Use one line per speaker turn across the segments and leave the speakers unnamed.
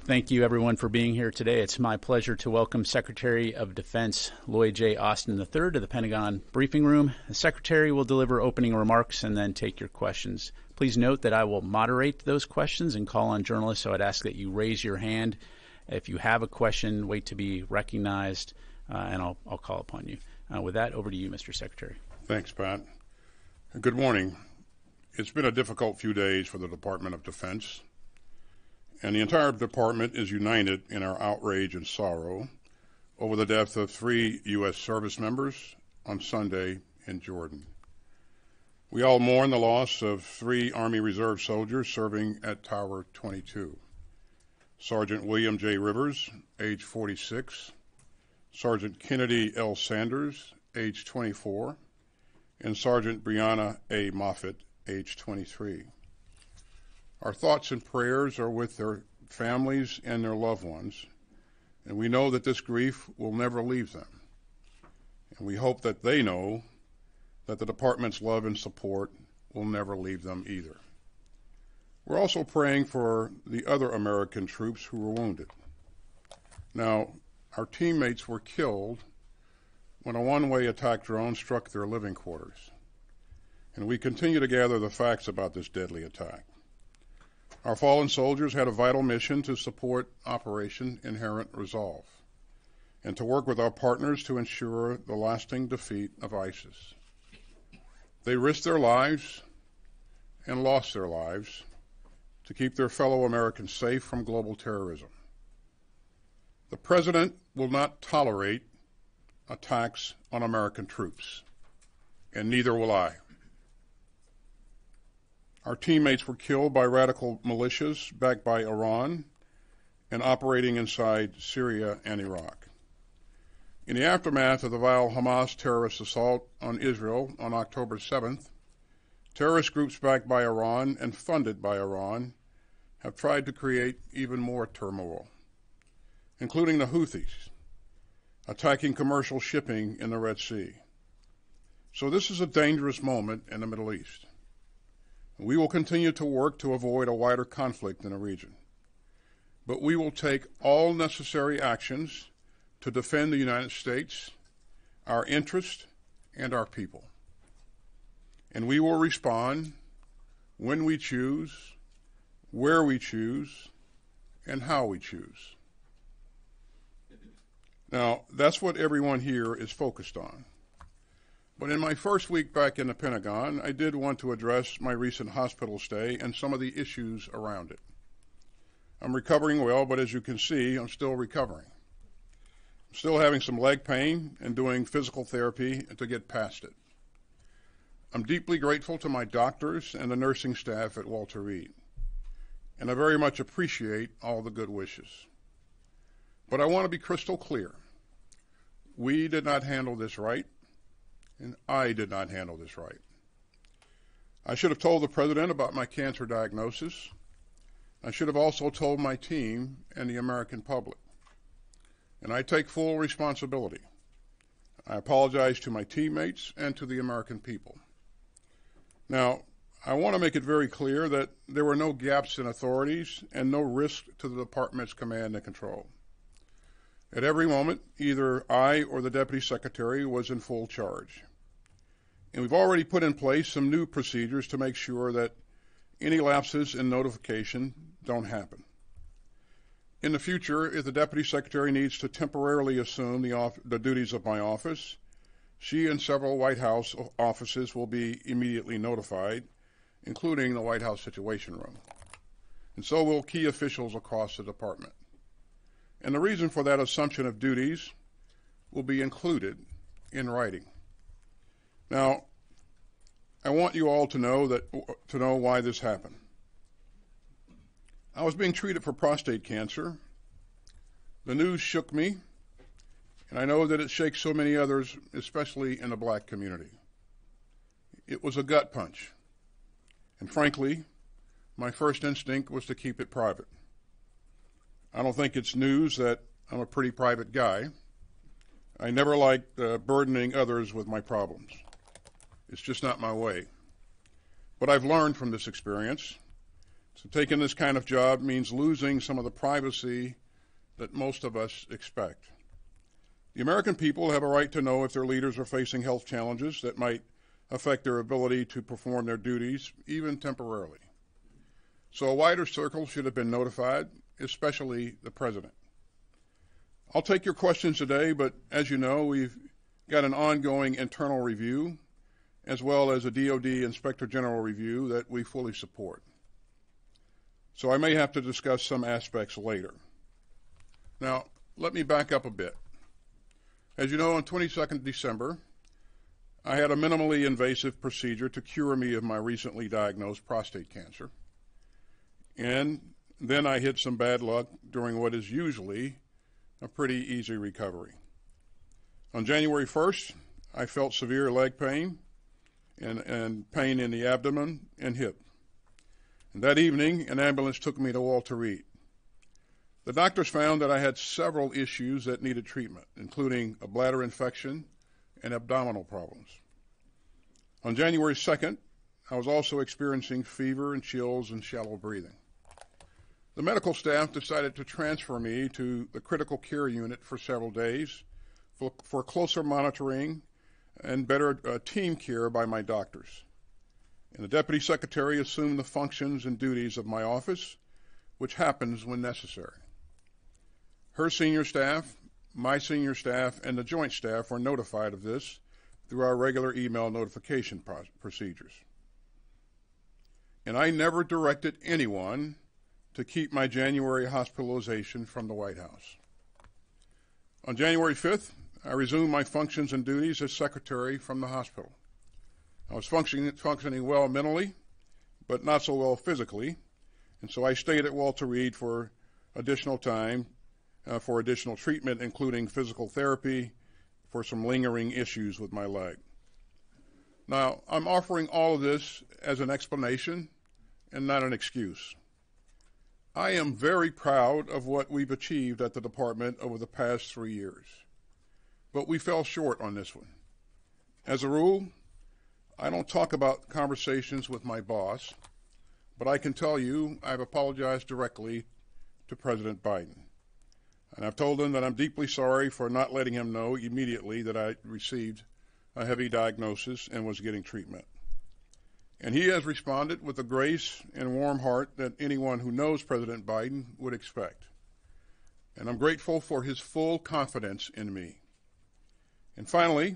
thank you everyone for being here today. It's my pleasure to welcome Secretary of Defense Lloyd J. Austin III to the Pentagon briefing room. The Secretary will deliver opening remarks and then take your questions. Please note that I will moderate those questions and call on journalists, so I'd ask that you raise your hand. If you have a question, wait to be recognized, and I'll call upon you. With that, over to you, Mr. Secretary.
Thanks, Pat. Good morning. It's been a difficult few days for the Department of Defense, and the entire department is united in our outrage and sorrow over the death of 3 U.S. service members on Sunday in Jordan. We all mourn the loss of 3 Army Reserve soldiers serving at Tower 22. Sergeant William J. Rivers, age 46, Sergeant Kennedy L. Sanders, age 24, and Sergeant Brianna A. Moffitt, age 23. Our thoughts and prayers are with their families and their loved ones, and we know that this grief will never leave them. And we hope that they know that the department's love and support will never leave them either. We're also praying for the other American troops who were wounded. Now, our teammates were killed when a one-way attack drone struck their living quarters, and we continue to gather the facts about this deadly attack. Our fallen soldiers had a vital mission to support Operation Inherent Resolve and to work with our partners to ensure the lasting defeat of ISIS. They risked their lives and lost their lives to keep their fellow Americans safe from global terrorism. The President will not tolerate attacks on American troops, and neither will I. Our teammates were killed by radical militias backed by Iran and operating inside Syria and Iraq. In the aftermath of the vile Hamas terrorist assault on Israel on October 7th, terrorist groups backed by Iran and funded by Iran have tried to create even more turmoil, including the Houthis attacking commercial shipping in the Red Sea. So this is a dangerous moment in the Middle East. We will continue to work to avoid a wider conflict in the region, but we will take all necessary actions to defend the United States, our interests, and our people. And we will respond when we choose, where we choose, and how we choose. Now, that's what everyone here is focused on. But in my first week back in the Pentagon, I did want to address my recent hospital stay and some of the issues around it. I'm recovering well, but as you can see, I'm still recovering. I'm still having some leg pain and doing physical therapy to get past it. I'm deeply grateful to my doctors and the nursing staff at Walter Reed, and I very much appreciate all the good wishes. But I want to be crystal clear. We did not handle this right, and I did not handle this right. I should have told the President about my cancer diagnosis. I should have also told my team and the American public. And I take full responsibility. I apologize to my teammates and to the American people. Now, I want to make it very clear that there were no gaps in authorities and no risk to the department's command and control. At every moment, either I or the Deputy Secretary was in full charge. And we've already put in place some new procedures to make sure that any lapses in notification don't happen. In the future, if the Deputy Secretary needs to temporarily assume the duties of my office, she and several White House offices will be immediately notified, including the White House Situation Room. And so will key officials across the department. And the reason for that assumption of duties will be included in writing. Now, I want you all to know why this happened. I was being treated for prostate cancer. The news shook me, and I know that it shakes so many others, especially in the black community. It was a gut punch. And frankly, my first instinct was to keep it private. I don't think it's news that I'm a pretty private guy. I never liked burdening others with my problems. It's just not my way. But I've learned from this experience, So taking this kind of job means losing some of the privacy that most of us expect. The American people have a right to know if their leaders are facing health challenges that might affect their ability to perform their duties, even temporarily. So a wider circle should have been notified, especially the president. I'll take your questions today, but as you know, we've got an ongoing internal review, as well as a DoD Inspector General review that we fully support. So I may have to discuss some aspects later. Now, let me back up a bit. As you know, on 22nd December, I had a minimally invasive procedure to cure me of my recently diagnosed prostate cancer. And then I hit some bad luck during what is usually a pretty easy recovery. On January 1st, I felt severe leg pain and pain in the abdomen and hip. And that evening, an ambulance took me to Walter Reed. The doctors found that I had several issues that needed treatment, including a bladder infection and abdominal problems. On January 2nd, I was also experiencing fever and chills and shallow breathing. The medical staff decided to transfer me to the critical care unit for several days for closer monitoring and better team care by my doctors. And the deputy secretary assumed the functions and duties of my office, which happens when necessary. Her senior staff, my senior staff, and the joint staff were notified of this through our regular email notification procedures. And I never directed anyone to keep my January hospitalization from the White House. On January 5th, I resumed my functions and duties as secretary from the hospital. I was functioning well mentally, but not so well physically, and so I stayed at Walter Reed for additional time for additional treatment, including physical therapy for some lingering issues with my leg. Now, I'm offering all of this as an explanation and not an excuse. I am very proud of what we've achieved at the department over the past 3 years, but we fell short on this one. As a rule, I don't talk about conversations with my boss, but I can tell you I've apologized directly to President Biden. And I've told him that I'm deeply sorry for not letting him know immediately that I received a heavy diagnosis and was getting treatment. And he has responded with the grace and warm heart that anyone who knows President Biden would expect. And I'm grateful for his full confidence in me. And finally,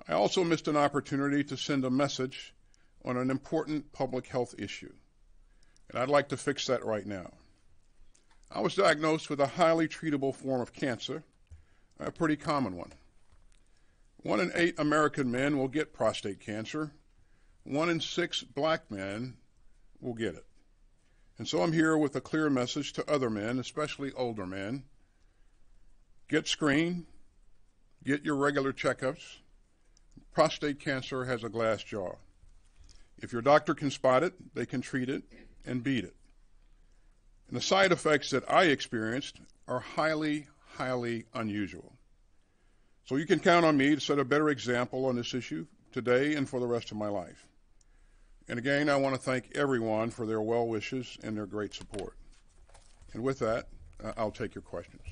I also missed an opportunity to send a message on an important public health issue. And I'd like to fix that right now. I was diagnosed with a highly treatable form of cancer, a pretty common one. 1 in 8 American men will get prostate cancer. 1 in 6 black men will get it. And so I'm here with a clear message to other men, especially older men. Get screened. Get your regular checkups. Prostate cancer has a glass jaw. If your doctor can spot it, they can treat it and beat it. And the side effects that I experienced are highly, highly unusual. So you can count on me to set a better example on this issue today and for the rest of my life. And again, I want to thank everyone for their well wishes and their great support. And with that, I'll take your questions.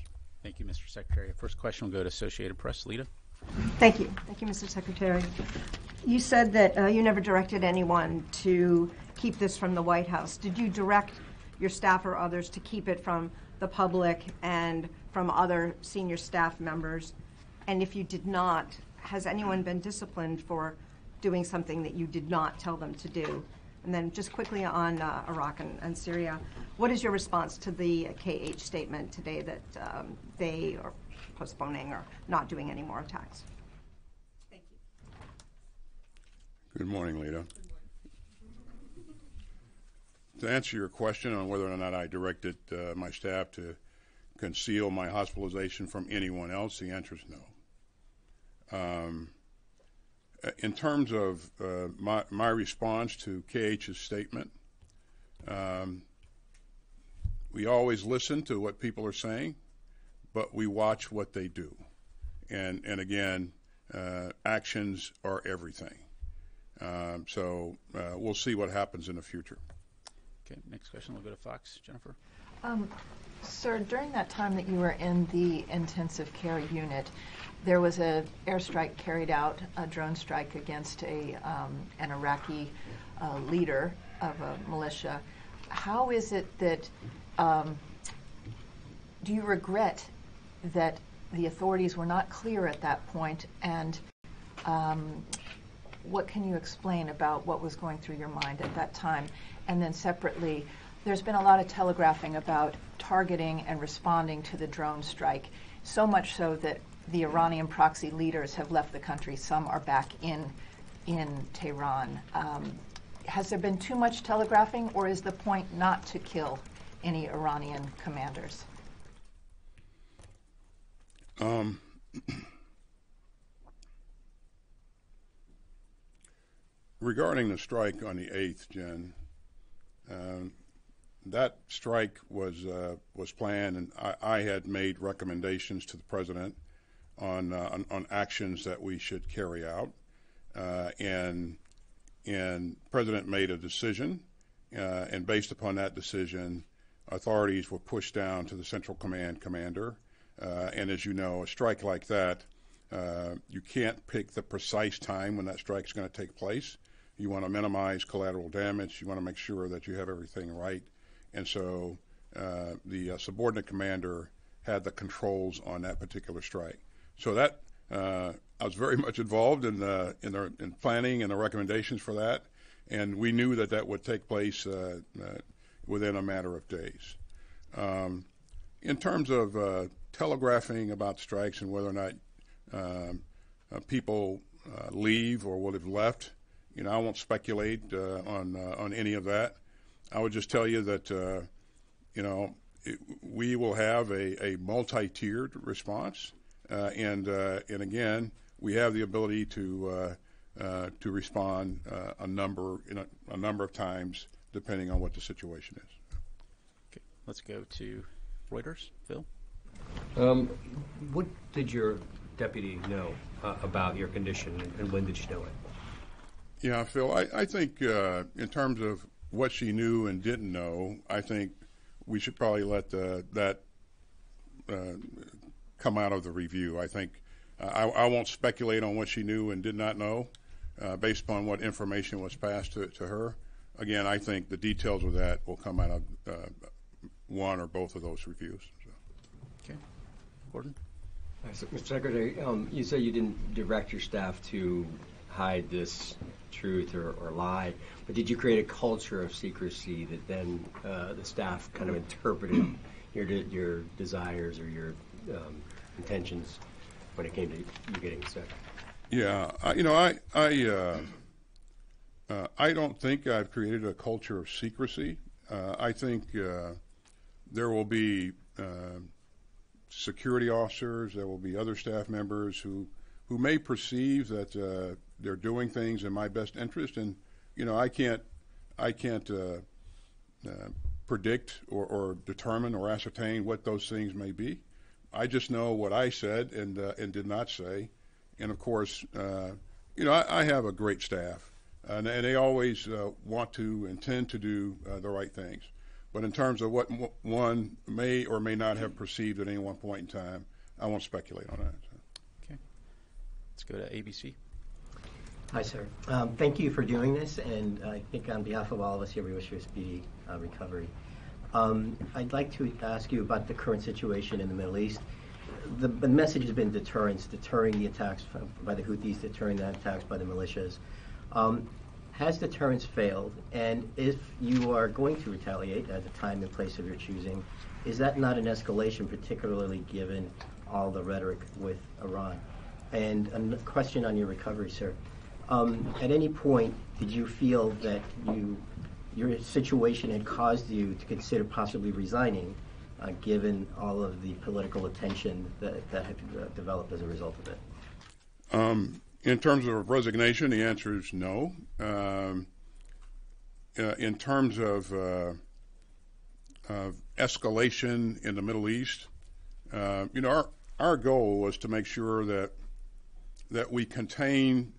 Thank you, Mr. Secretary. First question will go to Associated Press. Lita.
Thank you. Thank you, Mr. Secretary. You said that you never directed anyone to keep this from the White House. Did you direct your staff or others to keep it from the public and from other senior staff members? And if you did not, has anyone been disciplined for doing something that you did not tell them to do? And then just quickly on Iraq and Syria, what is your response to the KH statement today that they are postponing or not doing any more attacks? Thank you.
Good morning, Lita. To answer your question on whether or not I directed my staff to conceal my hospitalization from anyone else, the answer is no. In terms of my response to KH's statement, we always listen to what people are saying, but we watch what they do. And again, actions are everything. So we'll see what happens in the future.
Okay, next question will go to Fox. Jennifer.
Sir, during that time that you were in the intensive care unit, there was an airstrike carried out, a drone strike against an Iraqi leader of a militia. How is it that, do you regret that the authorities were not clear at that point, and what can you explain about what was going through your mind at that time? And then separately, there's been a lot of telegraphing about targeting and responding to the drone strike, so much so that the Iranian proxy leaders have left the country. Some are back in Tehran. Has there been too much telegraphing, or is the point not to kill any Iranian commanders?
Regarding the strike on the 8th, Jen, that strike was planned, and I had made recommendations to the president on actions that we should carry out, and President made a decision, and based upon that decision, authorities were pushed down to the Central Command commander, and as you know, a strike like that, you can't pick the precise time when that strike is going to take place. You want to minimize collateral damage. You want to make sure that you have everything right. And so the subordinate commander had the controls on that particular strike. So that I was very much involved in planning and the recommendations for that, and we knew that that would take place within a matter of days. In terms of telegraphing about strikes and whether or not people leave or will have left, I won't speculate on any of that. I would just tell you that we will have a multi-tiered response, and again, we have the ability to respond a number of times depending on what the situation is.
Okay, let's go to Reuters. Phil.
What did your deputy know about your condition, and when did she know it?
Yeah, Phil, I think in terms of what she knew and didn't know, I think we should probably let that come out of the review. I think I won't speculate on what she knew and did not know based upon what information was passed to her. Again, I think the details of that will come out of one or both of those reviews. So.
Okay. Gordon?
Mr. Secretary, you say you didn't direct your staff to hide this truth or lie, but did you create a culture of secrecy that then the staff kind of interpreted your desires or your intentions when it came to you getting sick?
Yeah, I don't think I've created a culture of secrecy. I think there will be security officers, there will be other staff members who may perceive that they're doing things in my best interest, and I can't predict or determine or ascertain what those things may be. I just know what I said and did not say, and of course, I have a great staff, and they always want to intend to do the right things. But in terms of what one may or may not have perceived at any one point in time, I won't speculate on that.
Okay. Let's go to ABC.
Hi, sir. Thank you for doing this, and I think on behalf of all of us here, we wish you a speedy recovery. I'd like to ask you about the current situation in the Middle East. The message has been deterrence, deterring the attacks by the Houthis, deterring the attacks by the militias. Has deterrence failed? And if you are going to retaliate at the time and place of your choosing, is that not an escalation, particularly given all the rhetoric with Iran? And a question on your recovery, sir. At any point, did you feel that your situation had caused you to consider possibly resigning, given all of the political attention that had developed as a result of it?
In terms of resignation, the answer is no. In terms of escalation in the Middle East, our goal was to make sure that we contain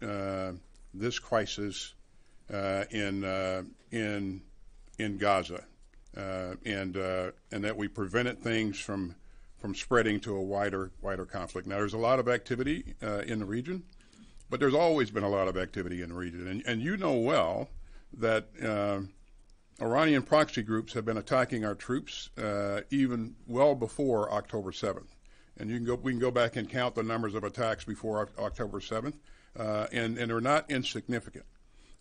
this crisis in in Gaza, and that we prevented things from spreading to a wider conflict. Now, there's a lot of activity in the region, but there's always been a lot of activity in the region, and you know well that Iranian proxy groups have been attacking our troops even well before October 7th. And we can go back and count the numbers of attacks before October 7th, and they're not insignificant.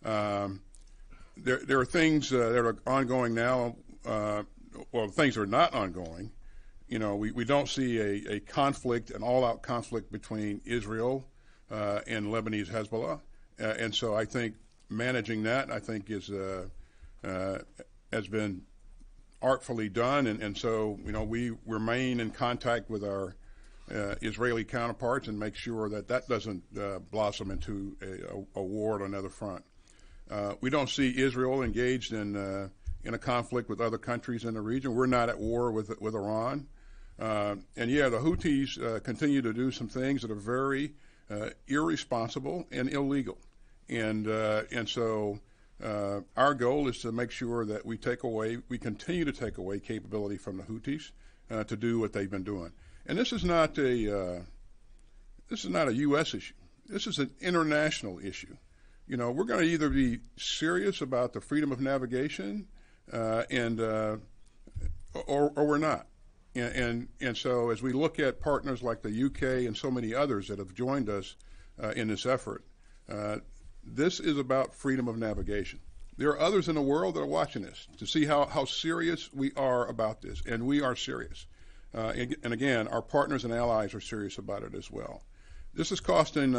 There are things that are ongoing now. Well, things are not ongoing. You know, we don't see a conflict, an all-out conflict between Israel and Lebanese Hezbollah, and so I think managing that, I think, has been artfully done, and so, you know, we remain in contact with our Israeli counterparts and make sure that doesn't blossom into a war on another front. We don't see Israel engaged in a conflict with other countries in the region. We're not at war with Iran. And yeah, the Houthis continue to do some things that are very irresponsible and illegal. And so our goal is to make sure that we continue to take away capability from the Houthis to do what they've been doing. And this is not a U.S. issue. This is an international issue. You know, we're going to either be serious about the freedom of navigation, or we're not. And so as we look at partners like the UK and so many others that have joined us in this effort, this is about freedom of navigation. There are others in the world that are watching this to see how serious we are about this, and we are serious. And again, our partners and allies are serious about it as well. This is costing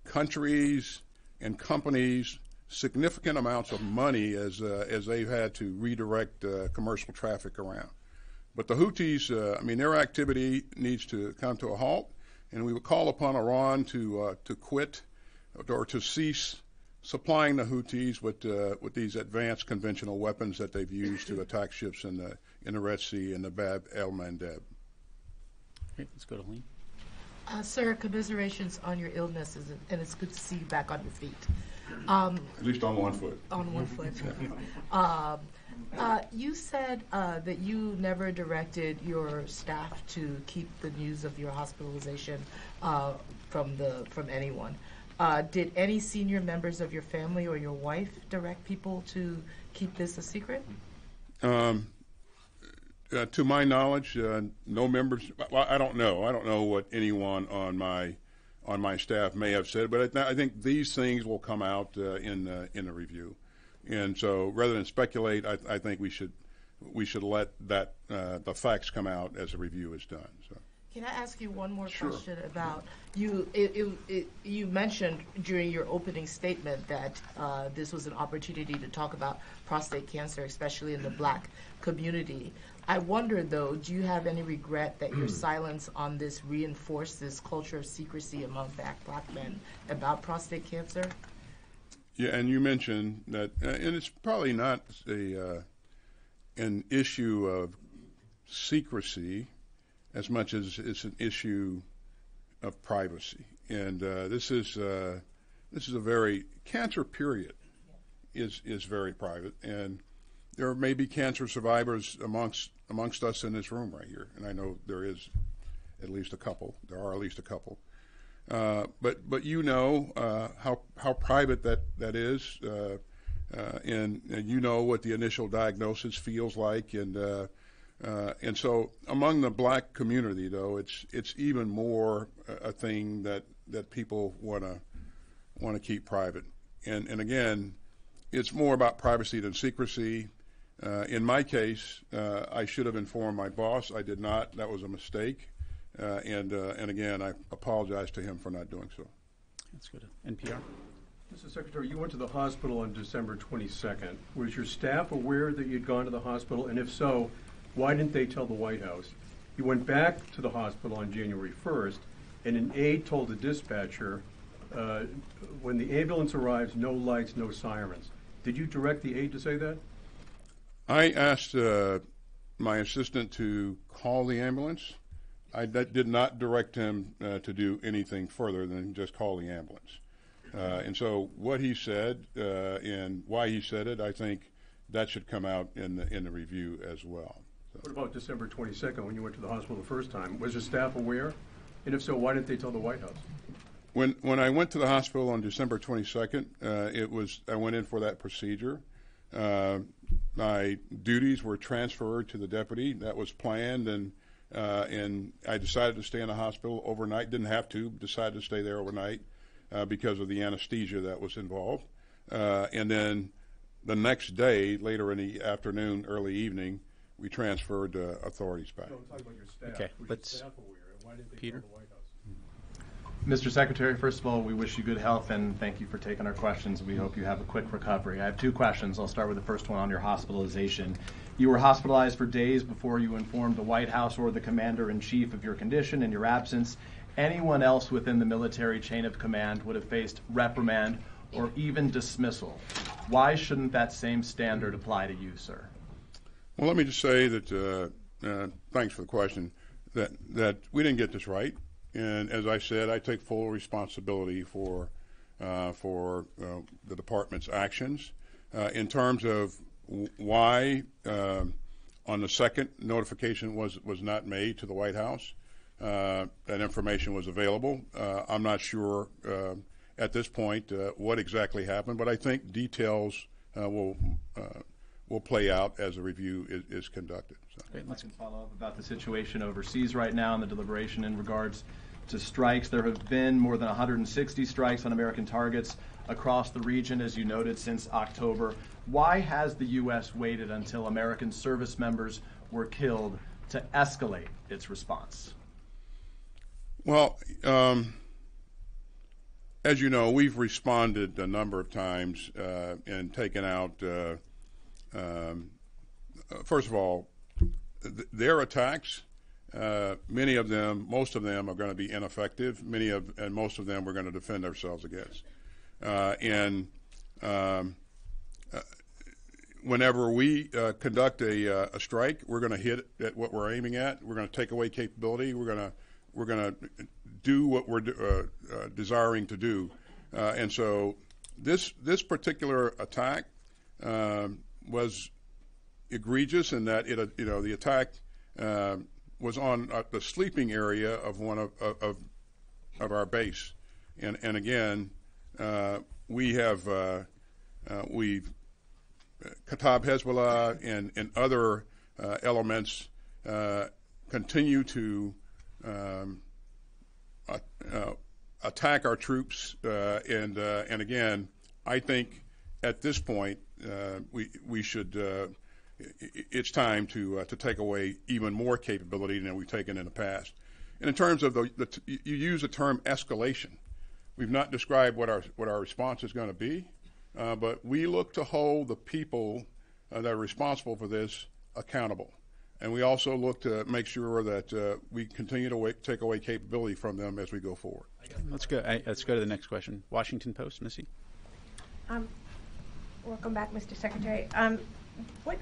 countries and companies significant amounts of money as they've had to redirect commercial traffic around. But the Houthis, their activity needs to come to a halt, and we would call upon Iran to quit or to cease supplying the Houthis with these advanced conventional weapons that they've used to attack ships in the Red Sea and the Bab el-Mandeb.
Okay, let's go to Helene.
Sir, commiserations on your illness, and it's good to see you back on your feet.
At least on one foot.
On one foot. You said that you never directed your staff to keep the news of your hospitalization from anyone. Did any senior members of your family or your wife direct people to keep this a secret?
To my knowledge, no members. Well, I don't know. I don't know what anyone on my staff may have said, but I think these things will come out in the review. And so, rather than speculate, I think we should let the facts come out as the review is done. So.
Can I ask you one more
Sure.
question about you? You mentioned during your opening statement that this was an opportunity to talk about prostate cancer, especially in the Black community. I wonder, though, do you have any regret that your silence on this reinforced this culture of secrecy among Black men about prostate cancer?
Yeah, and you mentioned that, and it's probably not an issue of secrecy as much as it's an issue of privacy. And this is a very cancer period is very private, and there may be cancer survivors amongst us in this room right here, and I know there is at least a couple. There are at least a couple. But you know how private that is, and you know what the initial diagnosis feels like, and so among the Black community, though, it's even more a thing that people want to keep private, and again, it's more about privacy than secrecy. In my case, I should have informed my boss. I did not. That was a mistake. And again, I apologize to him for not doing so.
Let's go to NPR.
Mr. Secretary, you went to the hospital on December 22nd. Was your staff aware that you'd gone to the hospital? And if so, why didn't they tell the White House? You went back to the hospital on January 1st, and an aide told the dispatcher, when the ambulance arrives, no lights, no sirens. Did you direct the aide to say that?
I asked my assistant to call the ambulance. I did not direct him to do anything further than just call the ambulance. And so what he said and why he said it, I think that should come out in the review as well. So.
What about December 22nd when you went to the hospital the first time? Was your staff aware? And if so, why didn't they tell the White House?
When I went to the hospital on December 22nd, I went in for that procedure. My duties were transferred to the deputy. That was planned, and I decided to stay in the hospital overnight. Didn't have to. Decided to stay there overnight because of the anesthesia that was involved. And then the next day, later in the afternoon, early evening, we transferred authorities back.
No, I'm talking about your staff.
Okay,
Was
let's.
your staff aware? And why didn't they
Peter?
tell the White House?
Mr. Secretary, first of all, we wish you good health and thank you for taking our questions. We hope you have a quick recovery. I have two questions. I'll start with the first one on your hospitalization. You were hospitalized for days before you informed the White House or the commander-in-chief of your condition and your absence. Anyone else within the military chain of command would have faced reprimand or even dismissal. Why shouldn't that same standard apply to you, sir?
Well, let me just say that, thanks for the question, that we didn't get this right. And as I said, I take full responsibility for the department's actions. In terms of why on the second notification was not made to the White House, that information was available. I'm not sure at this point what exactly happened, but I think details will play out as the review is conducted. So.
Okay, let's follow up about the situation overseas right now and the deliberation in regards to strikes. There have been more than 160 strikes on American targets across the region, as you noted, since October. Why has the U.S. waited until American service members were killed to escalate its response?
Well, as you know, we've responded a number of times and taken out, first of all, their attacks. Many of them, most of them, are going to be ineffective. And most of them we're going to defend ourselves against. Whenever we conduct a strike, we're going to hit at what we're aiming at. We're going to take away capability. We're going to do what we're desiring to do. And so this particular attack was egregious in that the attack was on the sleeping area of one of our base, and again we've Kataib Hezbollah and other elements continue to attack our troops, and again, I think at this point we should. It's time to take away even more capability than we've taken in the past. And in terms of you use the term escalation. We've not described what our response is going to be, but we look to hold the people that are responsible for this accountable. And we also look to make sure that we continue to take away capability from them as we go forward.
Let's go to the next question. Washington Post, Missy.
Welcome back, Mr. Secretary.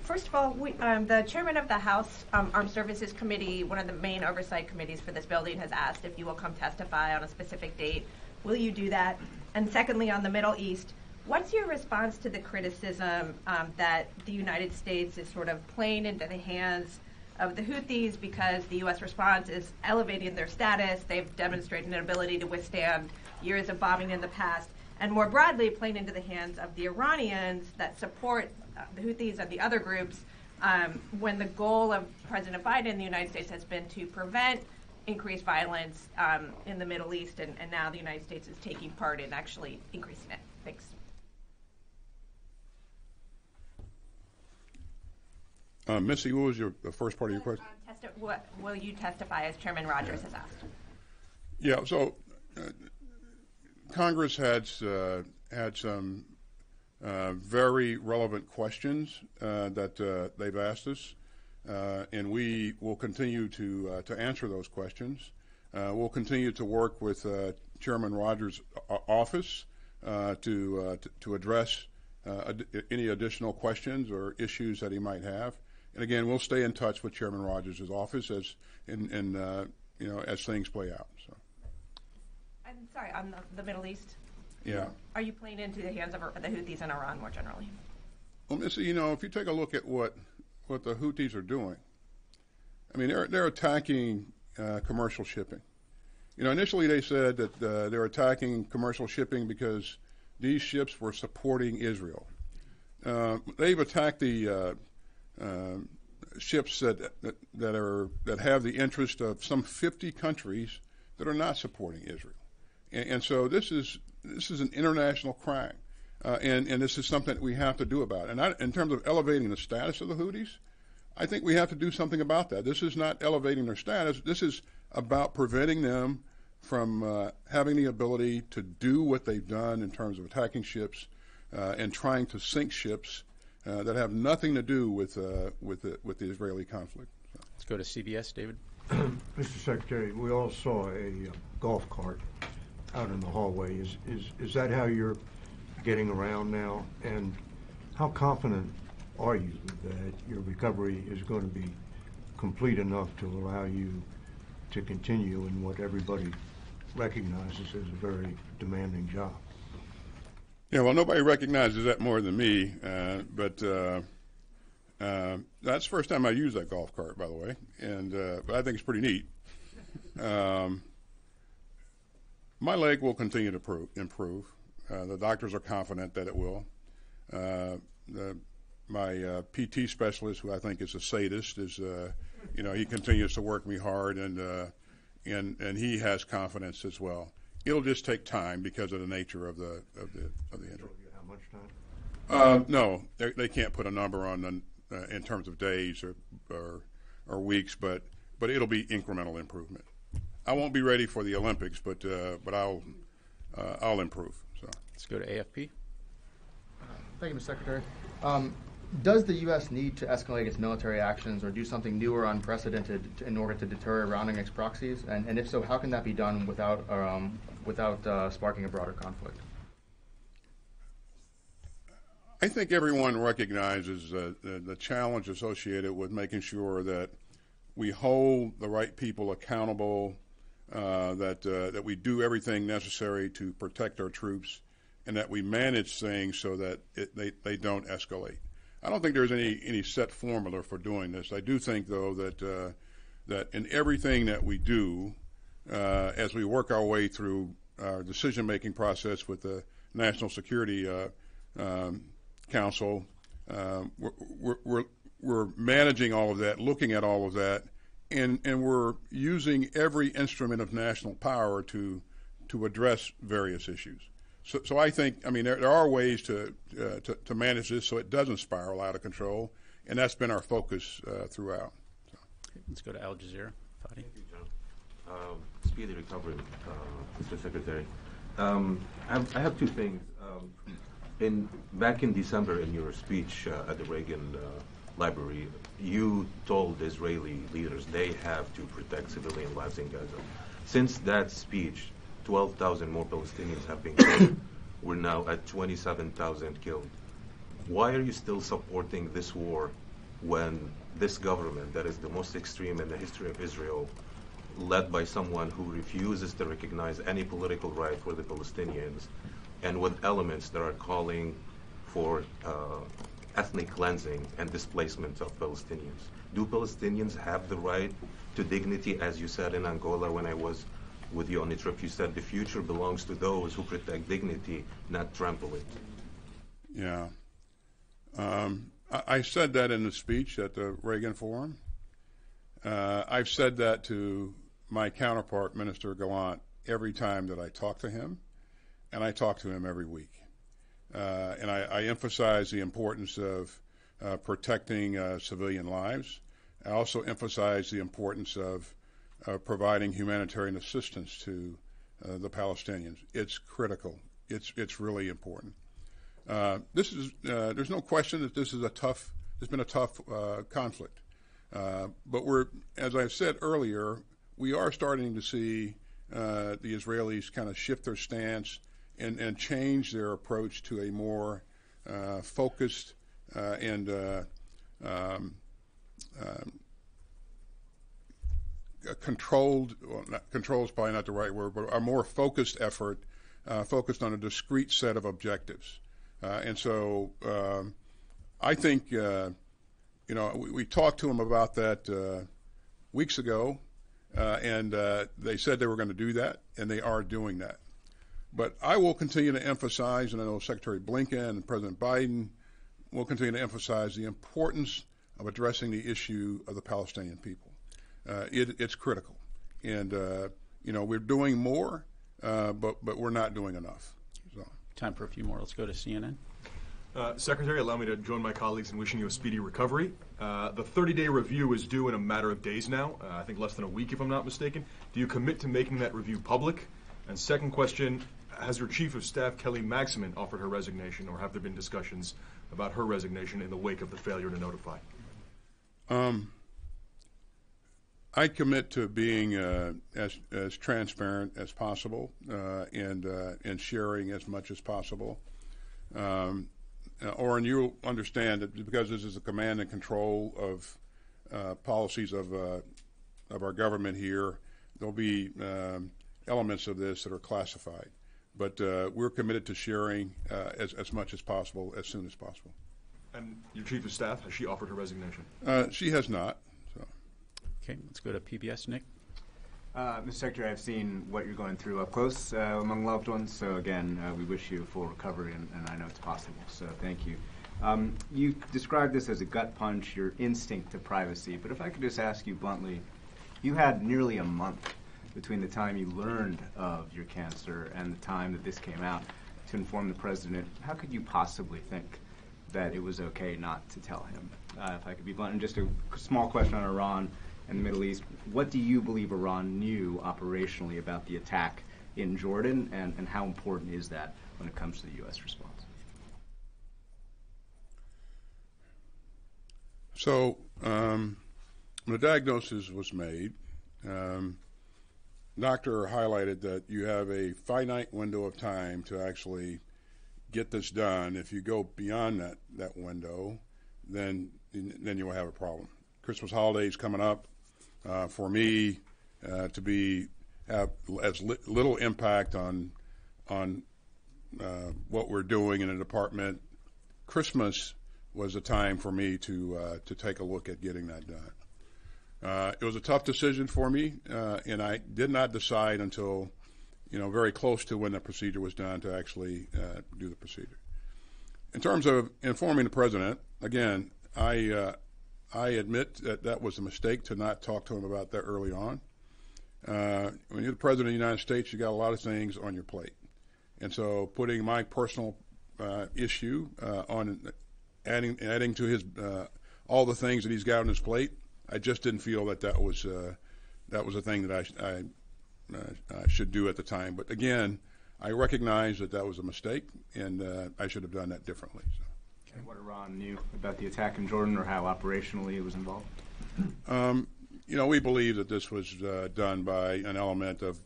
First of all, the chairman of the House Armed Services Committee, one of the main oversight committees for this building, has asked if you will come testify on a specific date. Will you do that? And secondly, on the Middle East, what's your response to the criticism that the United States is sort of playing into the hands of the Houthis because the U.S. response is elevating their status? They've demonstrated an ability to withstand years of bombing in the past. And more broadly, playing into the hands of the Iranians that support the Houthis and the other groups, when the goal of President Biden in the United States has been to prevent increased violence in the Middle East, and now the United States is taking part in actually increasing it. Thanks.
Missy, what was the first part of your question?
Will you testify, as Chairman Rogers has asked?
Yeah, so Congress had some very relevant questions that they've asked us, and we will continue to answer those questions. We'll continue to work with Chairman Rogers' office to address any additional questions or issues that he might have. And again, we'll stay in touch with Chairman Rogers' office as things play out. So.
I'm sorry, on the Middle East?
Yeah.
Are you playing into the hands of the Houthis in Iran more generally?
Well, Missy, if you take a look at what the Houthis are doing, I mean, they're attacking commercial shipping. Initially they said that they're attacking commercial shipping because these ships were supporting Israel. They've attacked the ships that have the interest of some 50 countries that are not supporting Israel, and so this is an international crime, and this is something that we have to do about it. And in terms of elevating the status of the Houthis, I think we have to do something about that. This is not elevating their status. This is about preventing them from having the ability to do what they've done in terms of attacking ships and trying to sink ships that have nothing to do with the Israeli conflict. So.
Let's go to CBS, David.
Mr. Secretary, we all saw a golf cart out in the hallway. Is that how you're getting around now? And how confident are you that your recovery is going to be complete enough to allow you to continue in what everybody recognizes as a very demanding job?
Yeah, well, nobody recognizes that more than me, but that's the first time I used that golf cart, by the way, and but I think it's pretty neat. My leg will continue to improve. The doctors are confident that it will. My PT specialist, who I think is a sadist, he continues to work me hard, and he has confidence as well. It'll just take time because of the nature of the injury.
How much time?
No, they can't put a number on in terms of days or weeks, but it'll be incremental improvement. I won't be ready for the Olympics, but I'll improve. So
let's go to AFP.
Thank you, Mr. Secretary. Does the U.S. need to escalate its military actions or do something new or unprecedented in order to deter Iranian ex-proxies? And if so, how can that be done without sparking a broader conflict?
I think everyone recognizes the challenge associated with making sure that we hold the right people accountable, that we do everything necessary to protect our troops, and that we manage things so that they don't escalate. I don't think there's any set formula for doing this. I do think, though, that in everything that we do, as we work our way through our decision-making process with the National Security Council, we're managing all of that, looking at all of that, and we're using every instrument of national power to address various issues. So I think, there are ways to manage this so it doesn't spiral out of control, and that's been our focus throughout. So.
Let's go to Al Jazeera. Fadi.
Thank you, John. Speedy recovery, Mr. Secretary. I have two things. Back in December, in your speech at the Reagan Library, you told Israeli leaders they have to protect civilian lives in Gaza. Since that speech, 12,000 more Palestinians have been killed. We're now at 27,000 killed. Why are you still supporting this war when this government, that is the most extreme in the history of Israel, led by someone who refuses to recognize any political right for the Palestinians, and with elements that are calling for ethnic cleansing and displacement of Palestinians? Do Palestinians have the right to dignity? As you said in Angola when I was with you on the trip, you said the future belongs to those who protect dignity, not trample it.
Yeah. I said that in the speech at the Reagan Forum. I've said that to my counterpart, Minister Gallant, every time that I talk to him, and I talk to him every week. And I emphasize the importance of protecting civilian lives. I also emphasize the importance of providing humanitarian assistance to the Palestinians. It's critical. It's really important. There's no question that it's been a tough conflict. But as I've said earlier, we are starting to see the Israelis kind of shift their stance and change their approach to a more focused and controlled, well, controlled is probably not the right word, but a more focused effort focused on a discrete set of objectives. And so I think, we talked to them about that weeks ago, and they said they were going to do that, and they are doing that. But I will continue to emphasize, and I know Secretary Blinken and President Biden will continue to emphasize the importance of addressing the issue of the Palestinian people. It's critical. And, we're doing more, but we're not doing enough. So.
Time for a few more. Let's go to CNN.
Secretary, allow me to join my colleagues in wishing you a speedy recovery. The 30-day review is due in a matter of days now, I think less than a week if I'm not mistaken. Do you commit to making that review public? And second question, has your Chief of Staff, Kelly Magsamen, offered her resignation, or have there been discussions about her resignation in the wake of the failure to notify?
I commit to being as transparent as possible and sharing as much as possible. Oren, you'll understand that because this is a command and control of policies of our government here, there'll be elements of this that are classified. But we're committed to sharing as much as possible, as soon as possible.
And your Chief of Staff, has she offered her resignation?
She has not. So.
Okay, let's go to PBS. Nick?
Mr. Secretary, I've seen what you're going through up close among loved ones. So again, we wish you a full recovery, and I know it's possible. So thank you. You described this as a gut punch, your instinct to privacy. But if I could just ask you bluntly, you had nearly a month between the time you learned of your cancer and the time that this came out to inform the president. How could you possibly think that it was okay not to tell him? If I could be blunt. And just a small question on Iran and the Middle East. What do you believe Iran knew operationally about the attack in Jordan, and how important is that when it comes to the U.S. response?
So when the diagnosis was made, doctor highlighted that you have a finite window of time to actually get this done. If you go beyond that window, then you will have a problem. Christmas holidays coming up. For me, to have as little impact on what we're doing in the department, Christmas was a time for me to take a look at getting that done. It was a tough decision for me, and I did not decide until, very close to when the procedure was done to actually do the procedure. In terms of informing the president, again, I admit that was a mistake to not talk to him about that early on. When you're the president of the United States, you got a lot of things on your plate, and so putting my personal issue on adding to his all the things that he's got on his plate, I just didn't feel that was a thing that I should do at the time. But again, I recognize that was a mistake, and I should have done that differently. So.
And what Iran knew about the attack in Jordan, or how operationally it was involved?
We believe that this was done by an element of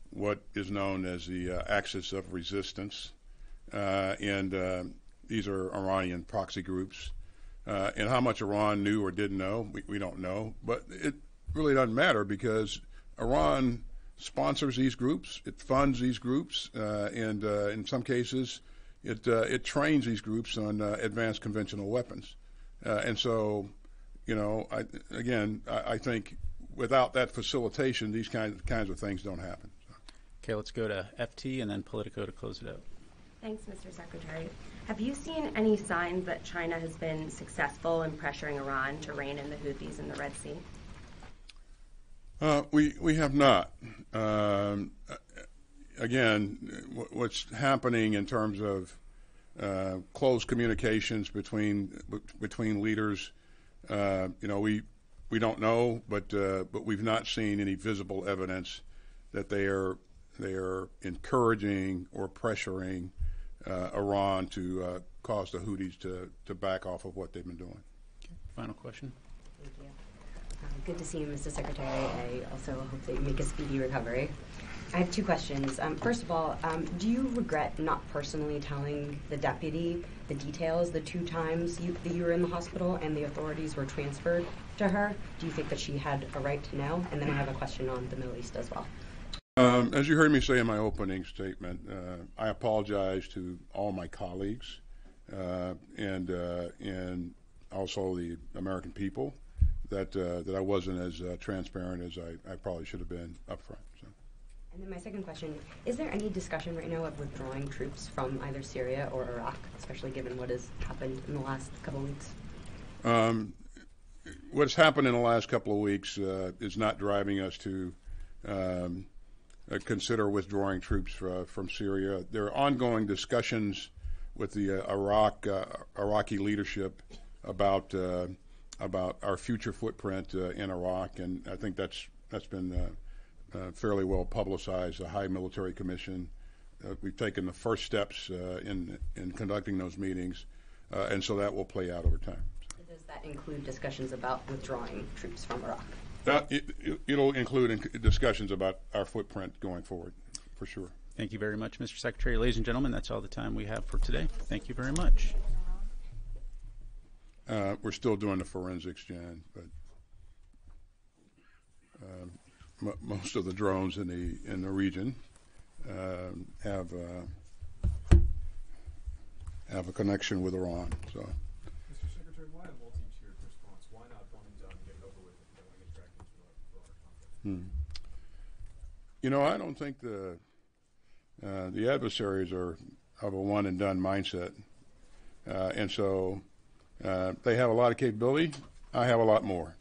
what is known as the axis of resistance, and these are Iranian proxy groups. And how much Iran knew or didn't know, we don't know. But it really doesn't matter, because Iran sponsors these groups, it funds these groups, and in some cases, it trains these groups on advanced conventional weapons. And so, I think without that facilitation, these kinds of things don't happen. So.
Okay, let's go to FT and then Politico to close it out.
Thanks, Mr. Secretary. Have you seen any signs that China has been successful in pressuring Iran to rein in the Houthis in the Red Sea?
We have not. Again, what's happening in terms of close communications between leaders, we don't know, but we've not seen any visible evidence that they are encouraging or pressuring Iran to cause the Houthis to back off of what they've been doing.
Okay. Final question.
Thank you. Good to see you, Mr. Secretary. I also hope that you make a speedy recovery. I have two questions. First of all, do you regret not personally telling the deputy the details the 2 times that you were in the hospital and the authorities were transferred to her? Do you think that she had a right to know? And then I have a question on the Middle East as well.
As you heard me say in my opening statement, I apologize to all my colleagues and also the American people that I wasn't as transparent as I probably should have been up front. So.
And then my second question, is there any discussion right now of withdrawing troops from either Syria or Iraq, especially given what has happened in the last couple of weeks?
What's happened in the last couple of weeks is not driving us to consider withdrawing troops from Syria. There are ongoing discussions with the Iraqi leadership about our future footprint in Iraq, and I think that's been fairly well publicized. The High Military Commission, we've taken the first steps in conducting those meetings, and so that will play out over time.
Does that include discussions about withdrawing troops from Iraq?
It'll include discussions about our footprint going forward, for sure.
Thank you very much, Mr. Secretary. Ladies and gentlemen, that's all the time we have for today. Thank you very much.
We're still doing the forensics, Jan, but most of the drones in the region have a connection with Iran. So.
Mr. Secretary, why a multi-tiered response? Why not one and done, get it over with, and don't get dragged into a broader conflict?
You know, I don't think the adversaries are of a one and done mindset, and so they have a lot of capability. I have a lot more,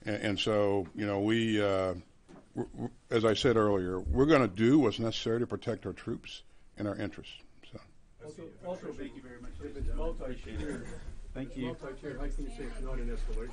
and so you know we, as I said earlier, we're going to do what's necessary to protect our troops and our interests. So.
Also, thank you very much. If it's multi-tiered,
thank you.
Multi-tiered, how can you say it's not an escalation?